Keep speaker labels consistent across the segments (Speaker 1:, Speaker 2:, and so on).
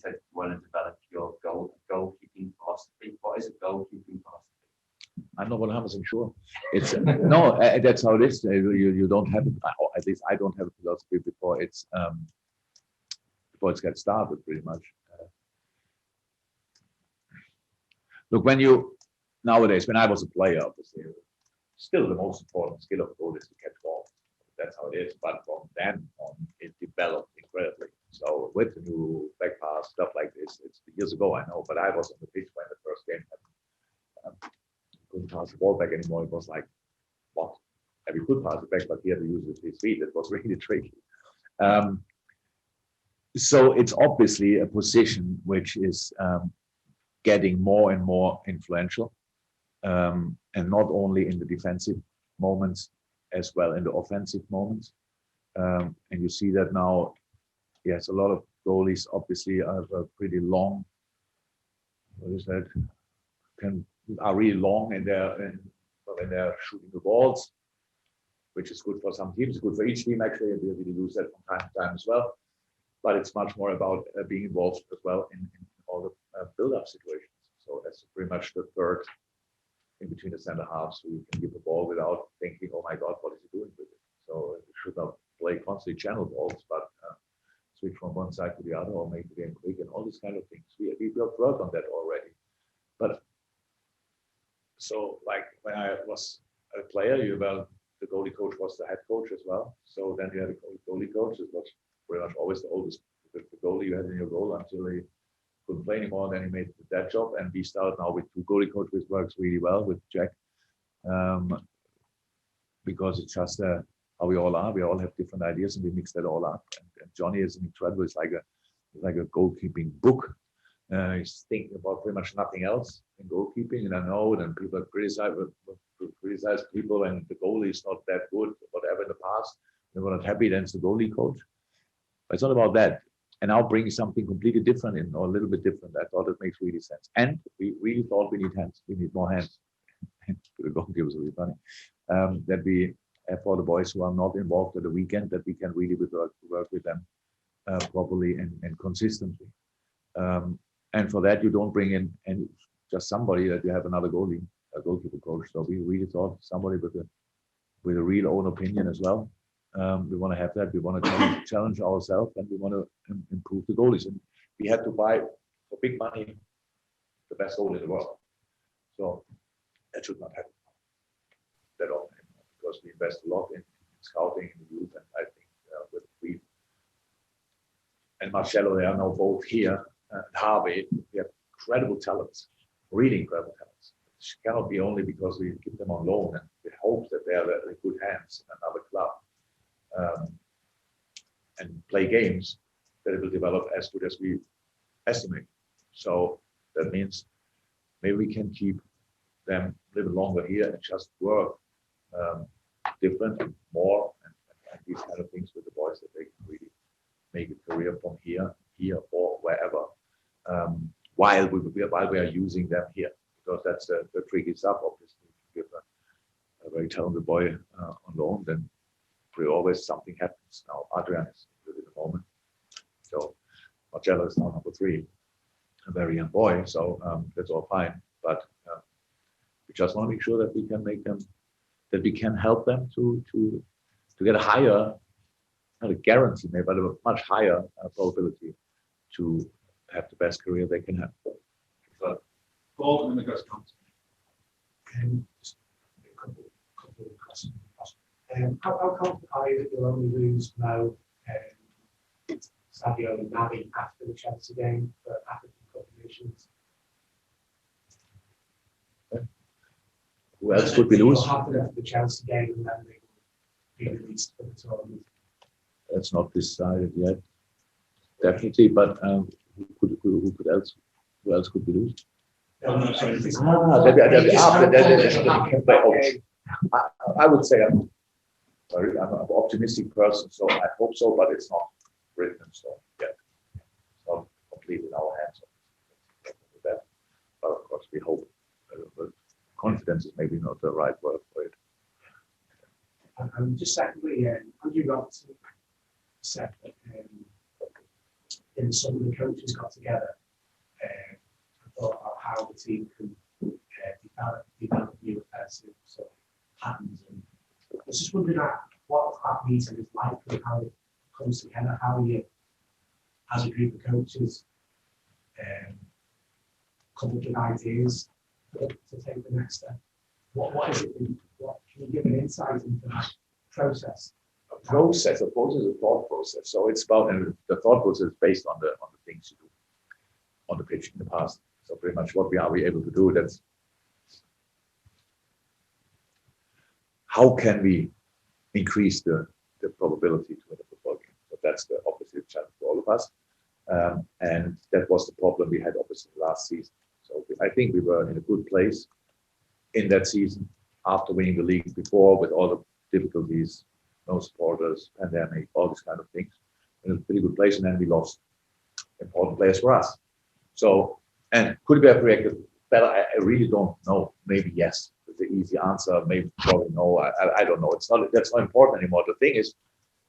Speaker 1: said you want to develop your goalkeeping philosophy. What is a goalkeeping philosophy?
Speaker 2: I'm not 100% sure. It's no, that's how it is. You don't have it. At least I don't have a philosophy before it's got started. Pretty much. Look, nowadays, when I was a player, obviously, still the most important skill of goal is to catch ball. That's how it is. But from then on, it developed incredibly. So with the new back pass, stuff like this, it's years ago, I know, but I was on the pitch when the first game happened. Couldn't pass the ball back anymore. It was like, what? We could pass it back, but he had to use his feet. It was really tricky. So it's obviously a position which is getting more and more influential, and not only in the defensive moments, as well in the offensive moments. And you see that now, yes, a lot of goalies obviously have a pretty long, what is that, are really long when they're shooting the balls, which is good for some teams, good for each team actually, and we really use that from time to time as well. But it's much more about being involved as well in all the build-up situations. So that's pretty much the third in between the center halves, so you can give the ball without thinking, oh my God, what is he doing with it? So you should not play constantly channel balls, but switch from one side to the other or make the game quick and all these kind of things. We have worked on that already. But so like when I was a player, the goalie coach was the head coach as well. So then you had a goalie coach. It was pretty much always the oldest the goalie you had in your goal until he couldn't play anymore. Then he made that job, and we started now with two goalie coaches, which works really well with Jack, because it's just how we all are. We all have different ideas, and we mix that all up. And Johnny is incredible. It's like a goalkeeping book. He's thinking about pretty much nothing else in goalkeeping. And I know then people criticize people, and the goalie is not that good, whatever in the past. They were not happy. Then it's the goalie coach. But it's not about that. And now bringing something completely different in, or a little bit different. I thought it makes really sense. And we really thought we need hands. We need more hands. The goalkeepers will be funny. That we have for the boys who are not involved at the weekend, that we can really work with them properly and consistently. And for that, you don't bring in just somebody that you have another a goalkeeper coach. So we really thought somebody with a real own opinion as well. We want to have that. We want to challenge ourselves, and we want to improve the goalies. And we had to buy for big money the best goalie in the world. So that should not happen that often, because we invest a lot in scouting in the youth. And I think with Reed and Marcello, they are now both here. Harvey, we have incredible talents, really incredible talents. It cannot be only because we keep them on loan and we hope that they are in good hands in another club. And play games that it will develop as good as we estimate. So that means maybe we can keep them a little longer here and just work different and more and these kind of things with the boys, that they can really make a career from here or wherever, while we are using them here, because that's the tricky stuff. Obviously, if you give a very talented boy on loan, then always something happens. Now Adrian is good at the moment, so Marcello is now number 3, a very young boy, so that's all fine. But we just want to make sure that we can make them, that we can help them to get a higher, not a guarantee maybe, but a much higher probability to have the best career they can have.
Speaker 3: So, Gordon and the Ghost comes.
Speaker 4: Just a couple of questions. How confident are you that you'll only lose Mo, Sadio and Naby after the Chelsea game for African Cup of Nations?
Speaker 2: Who else could we lose?
Speaker 4: After the Chelsea game, and then they will be released for the tournament.
Speaker 2: That's not decided yet, definitely. But who else could we lose? I would say I'm an optimistic person, so I hope so, but it's not written in stone yet. It's not completely in our hands. But of course, we hope. Confidence is maybe not the right word for it.
Speaker 4: Just secondly, Andrew Robertson said that in and some of the coaches got together and thought about how the team can develop new offensive sort of patterns. And I was just wondering what that meeting is like and how it comes together, how you, as a group of coaches, come up with ideas to take the next step. What is it? What can you give an insight into that process?
Speaker 2: A process, of course, is a thought process. So it's about, and the thought process is based on the things you do on the pitch in the past. So pretty much what are we able to do? That's how can we increase the probability to win a football game? So that's the obviously challenge for all of us. And that was the problem we had obviously last season. So I think we were in a good place in that season after winning the league before, with all the difficulties, no supporters, pandemic, all these kind of things. In a pretty good place, and then we lost important players for us. So, and could we have reacted better? I really don't know. Maybe yes. It's the easy answer. Maybe probably no. I don't know. That's not important anymore. The thing is,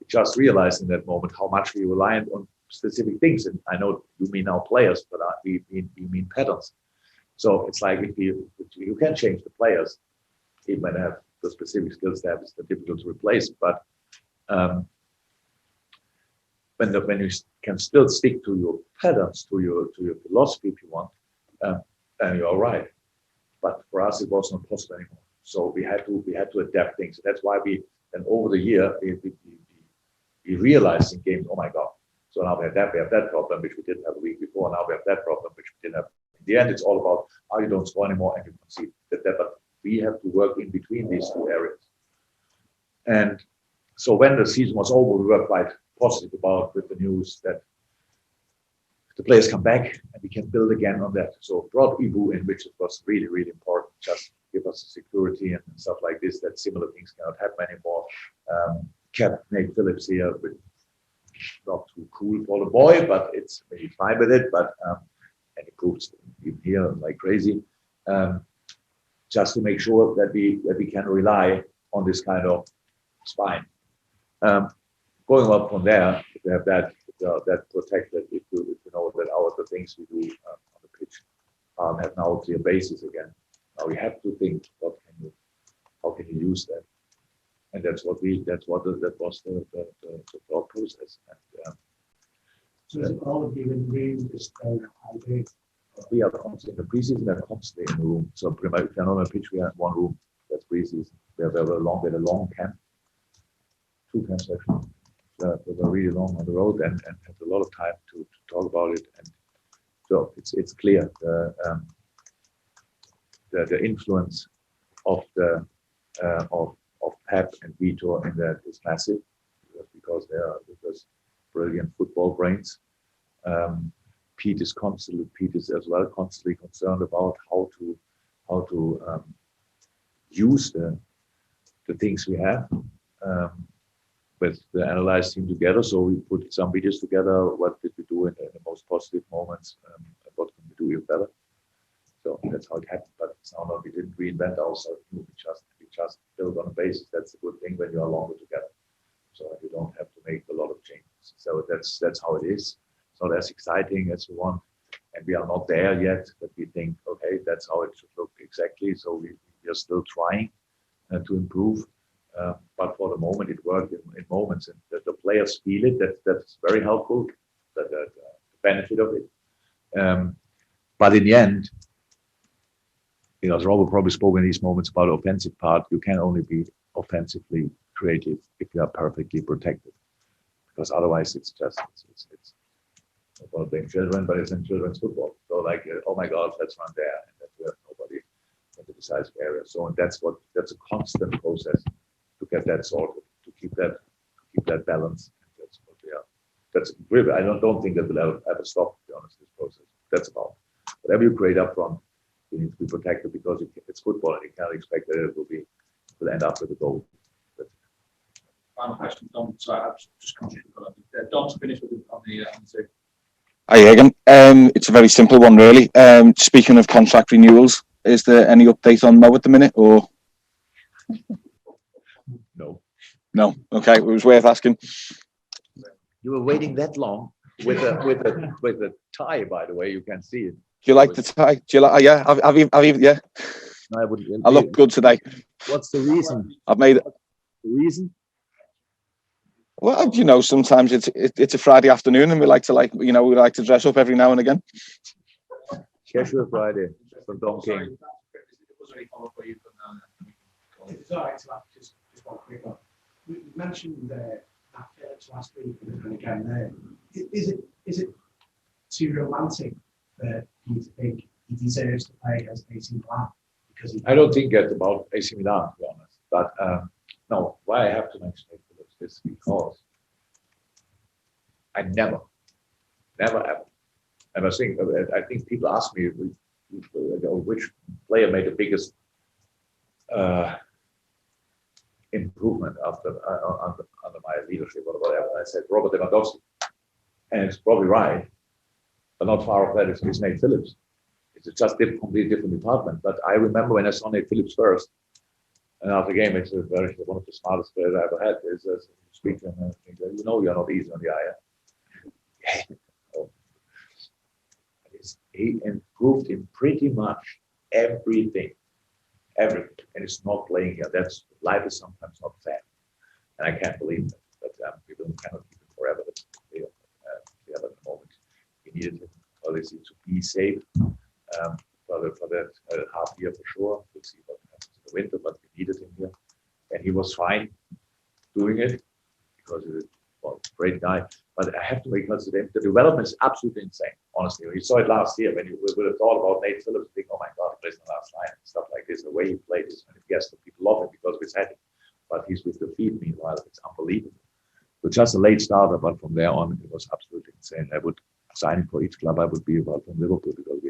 Speaker 2: we just realized in that moment how much we relied on specific things. And I know you mean now players, but we mean patterns. So it's like if you can change the players, even when they have the specific skills they have, it's difficult to replace. But when you can still stick to your patterns, to your philosophy, if you want, then you're all right. But for us, it was not possible anymore. So we had to adapt things. That's why and over the year we realized in games, oh my God. So now we have that problem, which we didn't have a week before. Now we have that problem, which we didn't have. In the end, it's all about how you don't score anymore and you concede that. But we have to work in between these two areas. And so when the season was over, we were quite positive about with the news that the players come back and we can build again on that. So brought Ibu in, which was really, really important, just give us the security and stuff like this, that similar things cannot happen anymore. Kept Nate Phillips here, with not too cool for the boy, but it's maybe fine with it. But and he proves even here like crazy. Just to make sure that we can rely on this kind of spine. Going up from there, if we have that protected, if you know that the things we do on the pitch have now a clear basis again. Now we have to think how can you use that, and that was the thought process. And,
Speaker 4: so is it all of you in the room just idea?
Speaker 2: We are constantly in the preseason. They're constantly in the room. So pretty much, if you're not on a pitch, we have one room. That's preseason. We had a long camp, 2 camps actually. We were really long on the road and had a lot of time to talk about it. And so it's clear the influence of Pep and Vito in that is massive, because they are brilliant football brains. Pete is as well constantly concerned about how to use the things we have with the analyzed team together. So we put some videos together. What did we do in the most positive moments? And what can we do even better? So that's how it happened. But it's now we didn't reinvent ourselves. We just build on a basis. That's a good thing when you are longer together. So you don't have to make a lot of changes. So that's how it is. It's not as exciting as we want, and we are not there yet. But we think, okay, that's how it should look exactly. So we are still trying to improve. But for the moment, it worked in moments, and the players feel it. That's very helpful. The benefit of it. But in the end, as Robert probably spoke in these moments about the offensive part, you can only be offensively creative if you are perfectly protected, because otherwise it's not going to blame children, but it's in children's football. So like, oh my God, let's run there, and then we have nobody in the decisive area. So and that's a constant process to get that sorted, to keep that balance. And that's what we are. That's really, I don't think that will ever stop, to be honest, this process. That's about whatever you create up front, you need to be protected, because it's football and you can't expect that it will end up with a goal.
Speaker 3: Final question, Dom. Sorry, I'm just conscious. Dom's finished on the Zoom.
Speaker 5: Hi, Egan. It's a very simple one, really. Speaking of contract renewals, is there any update on Mo at the minute, or?
Speaker 2: No.
Speaker 5: No. Okay, it was worth asking.
Speaker 2: You were waiting that long. with a tie, by the way, you can see it.
Speaker 5: Do you like the tie? Do you like? Yeah, yeah.
Speaker 2: No, I would.
Speaker 5: I look good today.
Speaker 2: What's the reason?
Speaker 5: I've made it.
Speaker 2: The reason?
Speaker 5: Well, you know, sometimes it's a Friday afternoon, and we like to dress up every now and again.
Speaker 2: Casual Friday from Don King.
Speaker 4: It's all right to have just one quick one. We mentioned that Phillips last week and again there. Is it too romantic for you to think he deserves to play as AC Milan? Because
Speaker 2: I don't think it's about AC Milan, to be honest. But no, why I have to mention it is because I never ever think. I think people ask me which player made the biggest improvement under my leadership or whatever. I said Robert Lewandowski, and it's probably right, but not far off that is Nate Phillips. It's just a completely different department. But I remember when I saw Nate Phillips first, and after the game, it's one of the smartest players I ever had. Is speak to him and think, you know, you're not easy on the eye. He improved in pretty much everything, and it's not playing here. That's life is sometimes not fair, and I can't believe that. But people cannot keep it forever. But we have at the moment. We needed him obviously to be safe for that half year for sure. We'll see what happens in the winter, but we needed him here, and he was fine doing it because he's a great guy. But I have to make note that the development is absolutely insane. Honestly, we saw it last year when you would have thought about Nate Phillips, think, oh my God, he plays in the last line and stuff like this. The way he played is, and yes, the people love him because we said it. But he's with the feet. Meanwhile, it's unbelievable. So just a late starter, but from there on, it was absolutely insane. I would sign him for each club. I would be about from Liverpool because